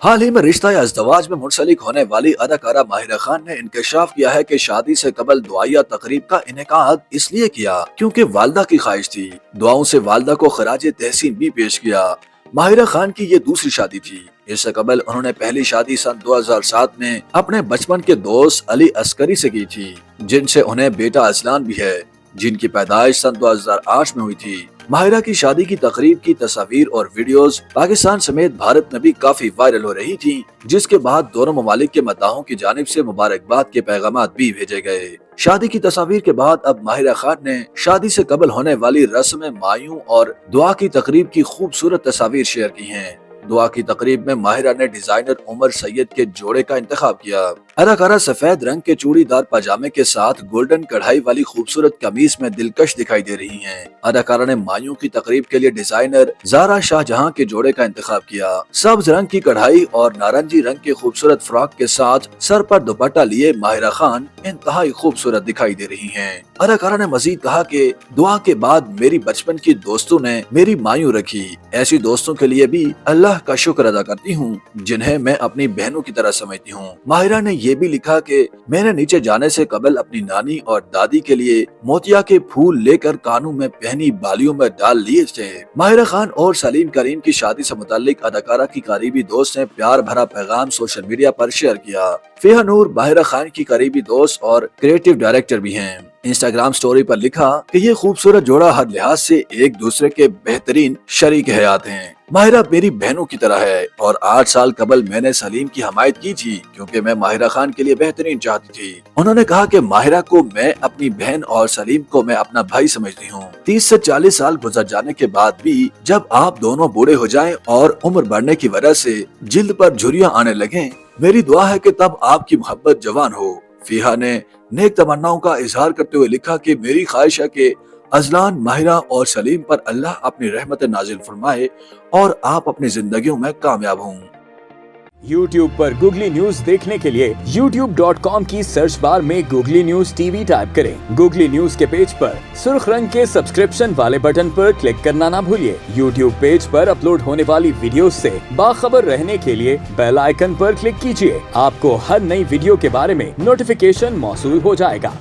हाल ही में रिश्ता या अज़दवाज में मुंसलिक होने वाली अदाकारा माहिरा खान ने इंकशाफ किया है कि शादी से कबल दुआया तकरीब का इनेकाद इसलिए किया क्योंकि वालदा की ख्वाहिश थी। दुआओं से वालदा को खराजे तहसीन भी पेश किया। माहिरा खान की ये दूसरी शादी थी। इससे कबल उन्होंने पहली शादी सन 2007 में अपने बचपन के दोस्त अली अस्करी से की थी, जिनसे उन्हें बेटा असलान भी है, जिनकी पैदाइश सन 2008 में हुई थी। माहिरा की शादी की तकरीब की तस्वीर और वीडियोस पाकिस्तान समेत भारत में भी काफी वायरल हो रही थी, जिसके बाद दोनों ममालिक के मद्दाहों की जानिब से मुबारकबाद के पैगामात भी भेजे गए। शादी की तस्वीर के बाद अब माहिरा खान ने शादी से कबल होने वाली रस्म मायूं और दुआ की तकरीब की खूबसूरत तस्वीर शेयर की हैं। दुआ की तकरीब में माहिरा ने डिजाइनर उमर सैयद के जोड़े का इंतखाब किया। अदाकारा सफेद रंग के चूड़ीदार पजामे के साथ गोल्डन कढ़ाई वाली खूबसूरत कमीज में दिलकश दिखाई दे रही हैं। अदाकारा ने मायूं की तकरीब के लिए डिजाइनर ज़ारा शाहजहां के जोड़े का इंतखाब किया। सब्ज रंग की कढ़ाई और नारंगी रंग के खूबसूरत फ्रॉक के साथ सर पर दुपट्टा लिए माहिरा खान इंतहाई खूबसूरत दिखाई दे रही हैं। अदाकारा ने मजीद कहा कि दुआ के बाद मेरी बचपन की दोस्तों ने मेरी मायूं रखी। ऐसी दोस्तों के लिए भी अल्लाह का शुक्र अदा करती हूँ, जिन्हें मैं अपनी बहनों की तरह समझती हूँ। माहिरा ने ये भी लिखा कि मैंने नीचे जाने से कबल अपनी नानी और दादी के लिए मोतिया के फूल लेकर कानों में पहनी बालियों में डाल लिए थे। माहिरा खान और सलीम करीम की शादी से मुताल्लिक अदाकारा की करीबी दोस्त ने प्यार भरा पैगाम सोशल मीडिया पर शेयर किया। फेहा नूर माहिरा खान की करीबी दोस्त और क्रिएटिव डायरेक्टर भी हैं। इंस्टाग्राम स्टोरी पर लिखा कि ये खूबसूरत जोड़ा हर लिहाज से एक दूसरे के बेहतरीन शरीक हयात हैं। माहिरा मेरी बहनों की तरह है और 8 साल कबल मैंने सलीम की हमायत की थी क्योंकि मैं माहिरा खान के लिए बेहतरीन चाहती थी। उन्होंने कहा कि माहिरा को मैं अपनी बहन और सलीम को मैं अपना भाई समझती हूँ। 30 से 40 साल गुजर जाने के बाद भी जब आप दोनों बूढ़े हो जाएं और उम्र बढ़ने की वजह से जिल्द पर झुर्रियां आने लगें, मेरी दुआ है कि तब आपकी मोहब्बत जवान हो। फीहा ने नेक तमन्नाओं का इजहार करते हुए लिखा कि मेरी ख्वाहिश है कि अजलान, माहिरा और सलीम पर अल्लाह अपनी रहमत नाजिल फरमाए और आप अपनी जिंदगियों में कामयाब हों। YouTube पर गूगली न्यूज देखने के लिए youtube.com की सर्च बार में गूगली न्यूज टीवी टाइप करें। गूगली न्यूज के पेज पर सुर्ख रंग के सब्सक्रिप्शन वाले बटन पर क्लिक करना ना भूलिए। YouTube पेज पर अपलोड होने वाली वीडियोस से बाखबर रहने के लिए बेल आइकन पर क्लिक कीजिए। आपको हर नई वीडियो के बारे में नोटिफिकेशन मौसूल हो जाएगा।